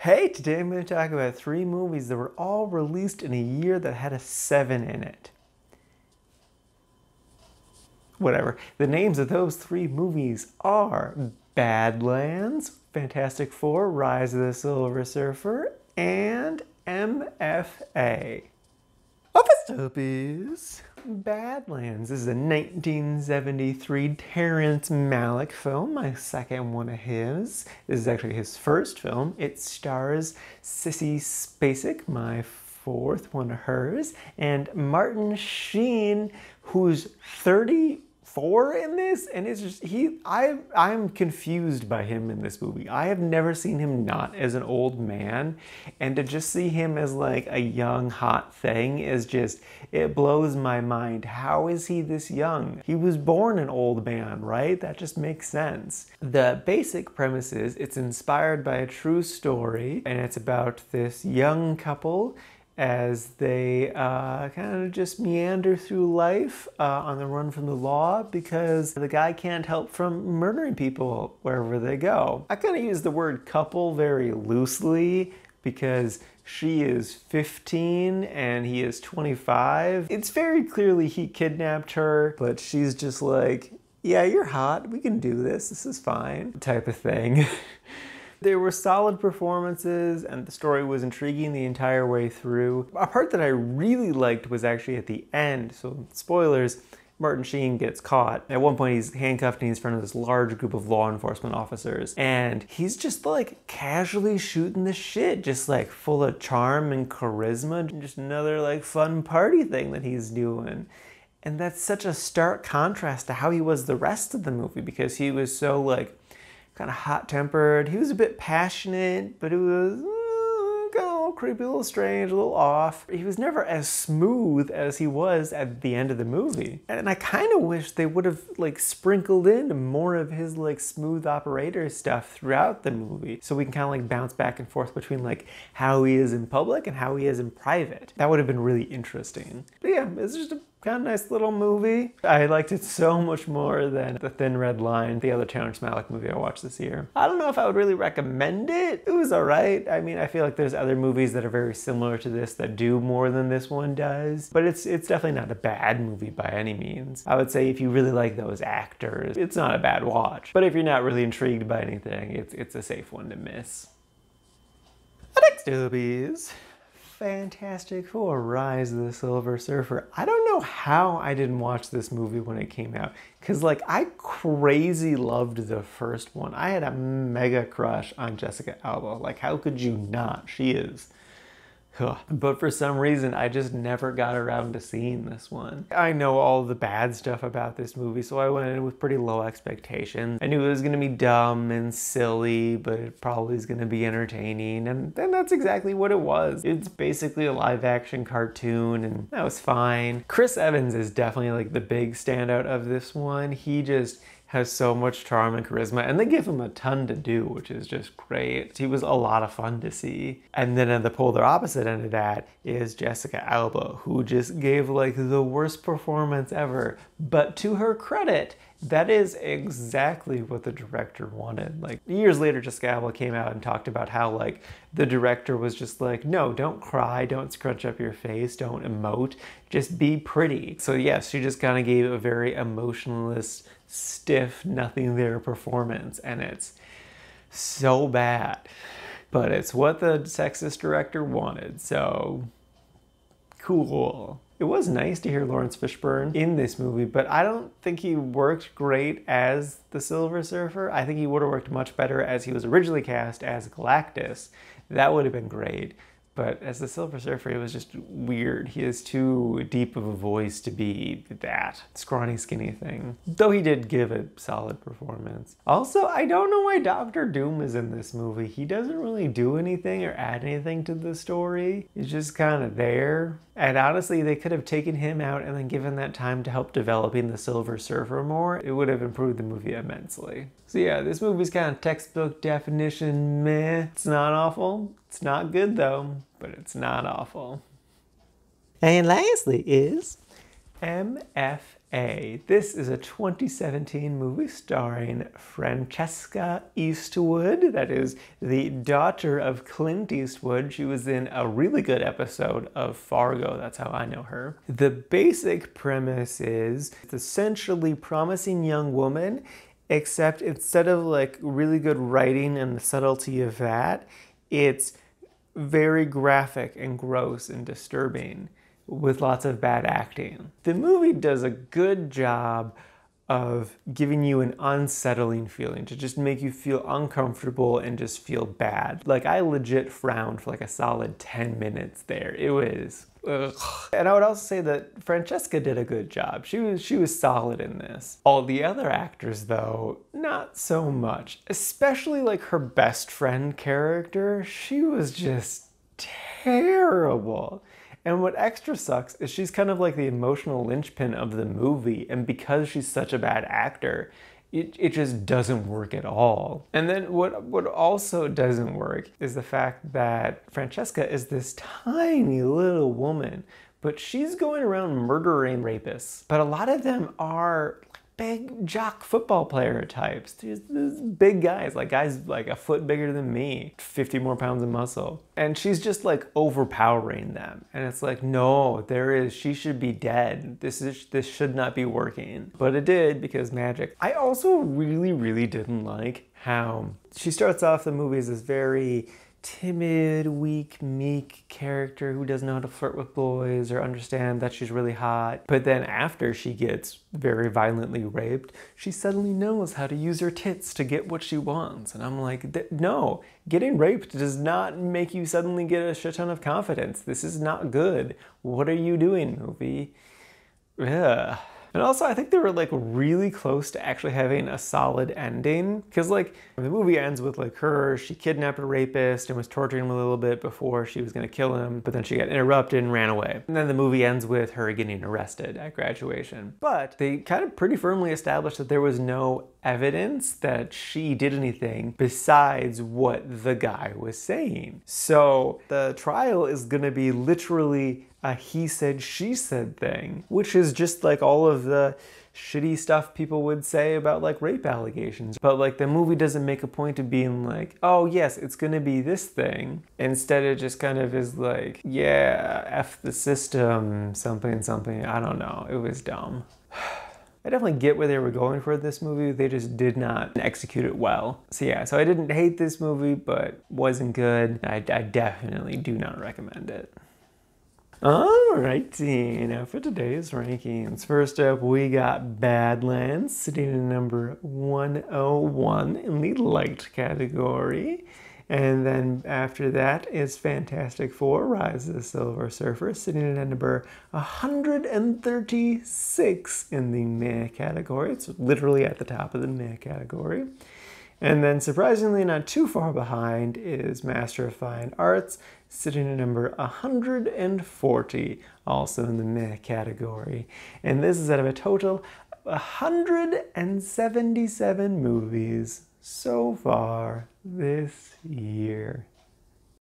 Hey, today I'm going to talk about 3 movies that were all released in a year that had a 7 in it. Whatever. The names of those 3 movies are Badlands, Fantastic Four, Rise of the Silver Surfer, and M.F.A. Office Stuppies. Badlands. This is a 1973 Terrence Malick film, my second one of his. This is actually his first film. It stars Sissy Spacek, my fourth one of hers, and Martin Sheen, who's 34 in this, and it's just I'm confused by him in this movie. I have never seen him not as an old man, and to just see him as like a young hot thing is just, it blows my mind. How is he this young? He was born an old man, right? That just makes sense. The basic premise is it's inspired by a true story, and it's about this young couple as they kind of just meander through life on the run from the law because the guy can't help from murdering people wherever they go. I kind of use the word couple very loosely because she is 15 and he is 25. It's very clearly he kidnapped her, but she's just like, yeah, you're hot, we can do this is fine, type of thing. There were solid performances and the story was intriguing the entire way through. A part that I really liked was actually at the end, so spoilers, Martin Sheen gets caught. At one point he's handcuffed and he's in front of this large group of law enforcement officers, and he's just like casually shooting the shit, just like full of charm and charisma, just another like fun party thing that he's doing. And that's such a stark contrast to how he was the rest of the movie, because he was so like kind of hot-tempered. He was a bit passionate, but it was kind of a little creepy, a little strange, a little off. He was never as smooth as he was at the end of the movie. And I kind of wish they would have like sprinkled in more of his like smooth operator stuff throughout the movie, so we can kind of like bounce back and forth between like how he is in public and how he is in private. That would have been really interesting. But yeah, it's just a kind of nice little movie. I liked it so much more than The Thin Red Line, the other Terrence Malick movie I watched this year. I don't know if I would really recommend it. It was alright. I mean, I feel like there's other movies that are very similar to this that do more than this one does, but it's definitely not a bad movie by any means. I would say if you really like those actors, it's not a bad watch. But if you're not really intrigued by anything, it's a safe one to miss. Next doobies. Fantastic Four, Rise of the Silver Surfer. I don't know how I didn't watch this movie when it came out, because like I crazy loved the first one. I had a mega crush on Jessica Alba. Like, how could you not? She is. But for some reason, I just never got around to seeing this one. I know all the bad stuff about this movie, so I went in with pretty low expectations. I knew it was gonna be dumb and silly, but it probably is gonna be entertaining, and then that's exactly what it was. It's basically a live-action cartoon, and that was fine. Chris Evans is definitely like the big standout of this one. He just has so much charm and charisma, and they give him a ton to do, which is just great. He was a lot of fun to see. And then at the polar opposite end of that is Jessica Alba, who just gave like the worst performance ever. But to her credit, that is exactly what the director wanted. Like years later, Jessica Alba came out and talked about how like the director was just like, no, don't cry, don't scrunch up your face, don't emote, just be pretty. So yes, she just kind of gave a very emotionless, stiff, nothing there performance, and it's so bad. But it's what the sexist director wanted, so cool. It was nice to hear Lawrence Fishburne in this movie, but I don't think he worked great as the Silver Surfer. I think he would have worked much better as he was originally cast as Galactus. That would have been great. But as the Silver Surfer, it was just weird. He has too deep of a voice to be that scrawny, skinny thing. Though he did give a solid performance. Also, I don't know why Doctor Doom is in this movie. He doesn't really do anything or add anything to the story. He's just kind of there. And honestly, they could have taken him out and then given that time to help developing the Silver Surfer more. It would have improved the movie immensely. So yeah, this movie's kind of textbook definition meh. It's not awful. It's not good though, but it's not awful. And lastly is M.F.A. This is a 2017 movie starring Francesca Eastwood. That is the daughter of Clint Eastwood. She was in a really good episode of Fargo. That's how I know her. The basic premise is it's essentially promising young woman, except instead of like really good writing and the subtlety of that, it's very graphic and gross and disturbing, with lots of bad acting. The movie does a good job of giving you an unsettling feeling, to just make you feel uncomfortable and just feel bad. Like, I legit frowned for like a solid 10 minutes there. It was, ugh. And I would also say that Francesca did a good job. She was solid in this. All the other actors, though, not so much. Especially like her best friend character. She was just terrible. And what extra sucks is she's kind of like the emotional linchpin of the movie, and because she's such a bad actor, it just doesn't work at all. And then what also doesn't work is the fact that Francesca is this tiny little woman, but she's going around murdering rapists. But a lot of them are big jock football player types. These big guys like a foot bigger than me, 50 more pounds of muscle. And she's just like overpowering them. And it's like, no, she should be dead. This should not be working. But it did, because magic. I also really didn't like how she starts off the movie as this very timid, weak, meek character who doesn't know how to flirt with boys or understand that she's really hot. But then after she gets very violently raped, she suddenly knows how to use her tits to get what she wants. And I'm like, no, getting raped does not make you suddenly get a shit ton of confidence. This is not good. What are you doing, movie? Ugh. And also, I think they were like really close to actually having a solid ending. Because like, the movie ends with like she kidnapped a rapist and was torturing him a little bit before she was gonna kill him, but then she got interrupted and ran away. And then the movie ends with her getting arrested at graduation. But they kind of pretty firmly established that there was no evidence that she did anything besides what the guy was saying. So the trial is gonna be literally a he said, she said thing, which is just like all of the shitty stuff people would say about like rape allegations. But like, the movie doesn't make a point of being like, oh yes, it's gonna be this thing. Instead it just kind of is like, yeah, F the system, something, I don't know. It was dumb. I definitely get where they were going for this movie. They just did not execute it well. So yeah, so I didn't hate this movie, but wasn't good. I definitely do not recommend it. Alrighty, now for today's rankings. First up, we got Badlands sitting in number 101 in the liked category. And then after that is Fantastic Four: Rise of the Silver Surfer, sitting in at number 136 in the meh category. It's literally at the top of the meh category. And then, surprisingly not too far behind, is Master of Fine Arts, sitting at number 140, also in the meh category. And this is out of a total of 177 movies so far this year.